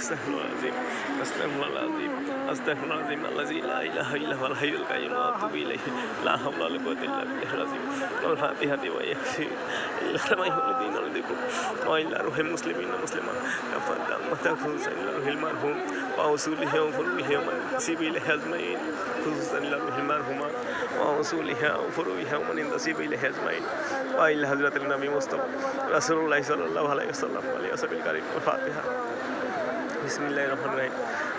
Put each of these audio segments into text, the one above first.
আস্তাগফিরুল্লাহ আযীম আস্তাগফিরুল্লাহ আযীম আল্লাযী লা ইলাহা ইল্লা হুয়াল হাইয়ুল কাইয়্যুম ওয়া আতুবু ইলাইহি লা হাওলা ওয়ালা কুওয়াতা ইল্লা বিল্লাহিল আযীম ওয়াল ফাতিহাতি ওয়া ইয়াসিন ইল্লা মাইহুদ্দিন আলাইকুম ওয়া ইল্লা রুহিল মুসলিমিন ওয়া মুসলিমাত তাফাদ্দাল মাতাখুসান ইল্লা রুহিল মারহুম ওয়া উসুলিহি ওয়া ফুরুইহি ওয়া সিবি ইলাইহি আজমাইন খুসুসান ইল্লা রুহিল মারহুমা ওয়া উসুলিহি ওয়া ফুরুইহি ওয়া মান তাসিবি ইলাইহি আজমাইন ওয়া ইল্লা হযরতিন নবী মুস্তাফা রাসূলুল্লাহ সাল্লাল্লাহু আলাইহি ওয়াসাল্লাম আলাইহি ওয়াসাল্লাম কারীম ওয়া ফাতিহা বিসমিল্লাহির রহমানির রহিম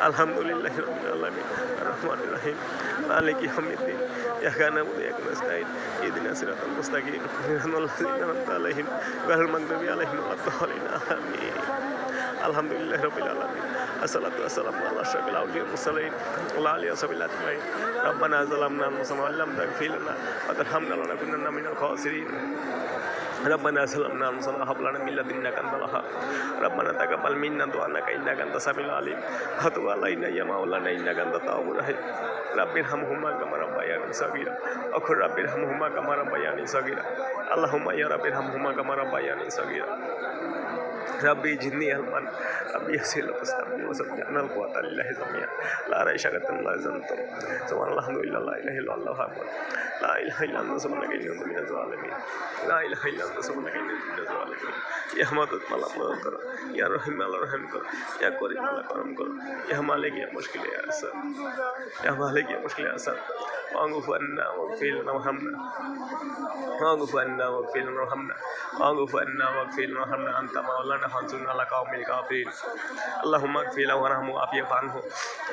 আলহামদুলিল্লাহি রাব্বিল আলামিন আর রহমানির রহিম মালিকি ইয়াউমিদ্দিন ইয়াকা না'বুদু ওয়া ইয়াকা নাস্তাঈন ইহদিনাস সিরাতাল মুস্তাকিম সিরাতাল লাযীনা আন'আমতা আলাইহিম গায়রিল মাগদুবি আলাইহিম ওয়ালাদ-দাল্লিন আমিন আলহামদুলিল্লাহি রাব্বিল আলামিন আসসালাতু ওয়াসসালামু আলা আশরাফিল আউলিয়া ওয়াল মুরসালিন ওয়া আলিহি ওয়া সাহবিহি আজমাইন রব্বানা যালামনা আনফুসানা ওয়া লাম তাগফির লানা ওয়া তারহামনা লানাকুনান্না মিনাল খাসিরিন ربنا ظلمنا أنفسنا وهب لنا من لدنك أنت الوهاب ربنا تقبل منا دعاءنا إنك أنت السميع العليم وتب علينا يا مولانا إنك أنت التواب الرحيم رب ارحمهما كما ربياني صغيرا وقل رب ارحمهما كما ربياني صغيرا اللهم يا رب ارحمهما كما ربياني صغيرا ربي جني علما ربي يسير واستغفر وسبح أن القوة لله جميعا لا ريش كتم لا زنتم سبحان الله الحمد لله لا إله إلا الله أكبر لا إله إلا أنت سبحانك إني كنت من الظالمين لا إله إلا أنت سبحانك إني كنت من الظالمين يا حمد الله مغفر يا رحيم الله رحم كر يا كريم الله كرم كر يا مالك يا مشكل يا أسر يا مالك يا مشكل يا أسر واغفر عنا واغفر لنا وارحمنا واغفر عنا واغفر لنا وارحمنا واغفر عنا واغفر لنا وارحمنا أنت مولانا فانصرنا على القوم الكافرين اللهم اغفر له وارحمه وعافيه عنه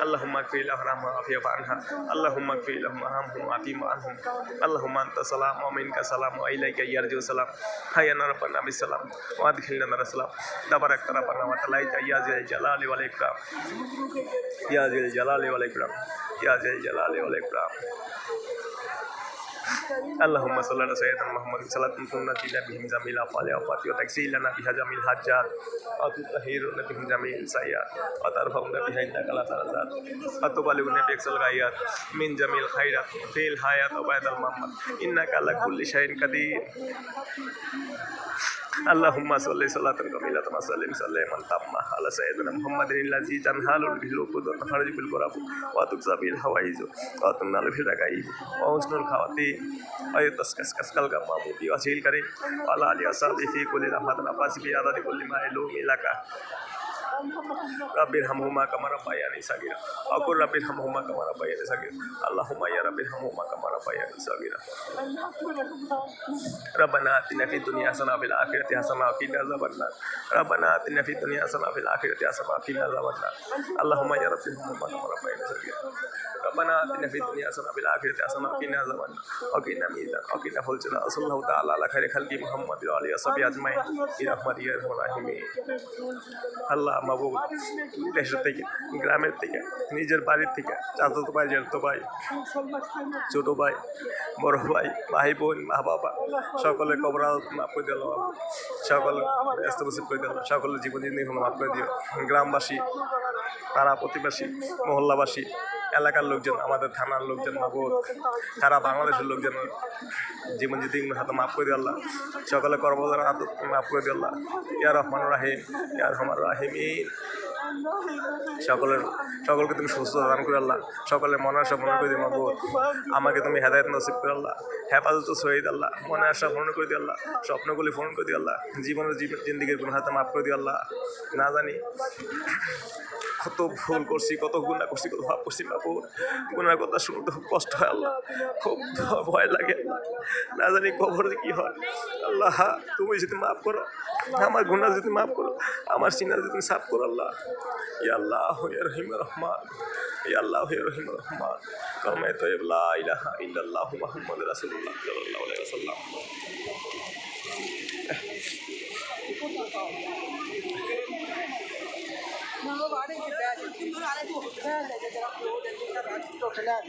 اللهم اغفر له وارحمه وعافيه عنها اللهم اغفر لهم وارحمهم وعافيه عنهم اللهم أنت السلام ومنك السلام وإليك يرجع السلام حينا ربنا بالسلام وادخلنا النار السلام تبارك ربنا وتعالى يا ذي الجلال والإكرام يا ذي الجلال والإكرام يا ذي الجلال والإكرام اللهم صل على سيدنا محمد صلاة تنجينا بهم جميع الأفعال والآفات وتكفي لنا بها جميع الحاجات وتطهرنا بهم جميع السيئات وترفعنا بها عندك الدرجات وتبلغنا بأقصى الغايات من جميع الخيرات في الحياة وبعد الممات إنك على كل شيء قدير اللهم صل صلاة كاملة وسلم سلاما تاما على سيدنا محمد الذي تنهال به العقود وتخرج بالغراب وتكسى به الحوائج وتنال به الرغائب وحسن الخواتيم ويتسكسكس كالغمام وسيل كريم وعلى آله وصحبه في كل لمحة نفس في عدد كل ما يلوم لك رب ارحمهما كما ربياني صغيرا وقل رب ارحمهما كما ربياني صغيرا اللهم يا رب ارحمهما كما ربياني صغيرا ربنا آتنا في الدنيا حسنة وفي الآخرة حسنة وقنا عذاب النار ربنا آتنا في الدنيا حسنة وفي الآخرة حسنة وقنا عذاب النار اللهم يا رب ارحمهما كما ربياني صغيرا ربنا آتنا في الدنيا حسنة وفي الآخرة حسنة وقنا عذاب النار وقنا ميزان وقنا فجر صلى الله تعالى على خير خلق محمد وعلى آله وصحبه أجمعين برحمتك يا أرحم الراحمين আল্লাহ মাহবুব দেশের থেকে গ্রামের থেকে নিজের বাড়ির থেকে চাচাতো ভাই জ্যাঠতো ভাই ছোট ভাই বড় ভাই ভাই বোন মা বাবা সকলের কবর মাফ করে দিল সকল ব্যস্ত বসে করে দিল সকলের জীবন জিন্দি মাফ করে দিও গ্রামবাসী পাড়া প্রতিবাসী মহল্লাবাসী এলাকার লোকজন আমাদের থানার লোকজন মাহবুব সারা বাংলাদেশের লোকজন জীবন যদি হাতে মাফ করে দিয়ে আল্লাহ সকলে কর্মধার হাত মাফ করে দিয়ে আল্লাহ ইয়া রহমান রাহিম ইয়া রহমান রাহিমিন সকলকে তুমি সুস্থ দান করে আল্লাহ সকলের মনে আশা মনে করে দিও মাহবুব আমাকে তুমি হেদায়েত নসিব করে আল্লাহ হেফাজত শহীদ আল্লাহ মনে আশা মনে করে দিও আল্লাহ স্বপ্নগুলি ফোন করে দিও আল্লাহ জীবনের জিন্দিগির কোনো হাতে মাফ করে দিও আল্লাহ না জানি কত ভুল করছি কত গুণা করছি কত ভাব করছি বাবু গুণার কথা শুনতে খুব কষ্ট হয় আল্লাহ খুব ভয় লাগে না জানি কবর কি হয় আল্লাহ তুমি যদি মাফ করো আমার গুণা যদি মাফ করো আমার সিনা যদি তুমি সাফ করো আল্লাহ ইয়া আল্লাহ ইয়া রহিম রহমান ইয়া আল্লাহ ইয়া রহিম রহমান কালমা তাইয়্যিব লা ইলাহা ইল্লাল্লাহ মুহাম্মাদুর রাসূলুল্লাহ সাল্লাল্লাহু আলাইহি ওয়াসাল্লাম No, I didn't get that.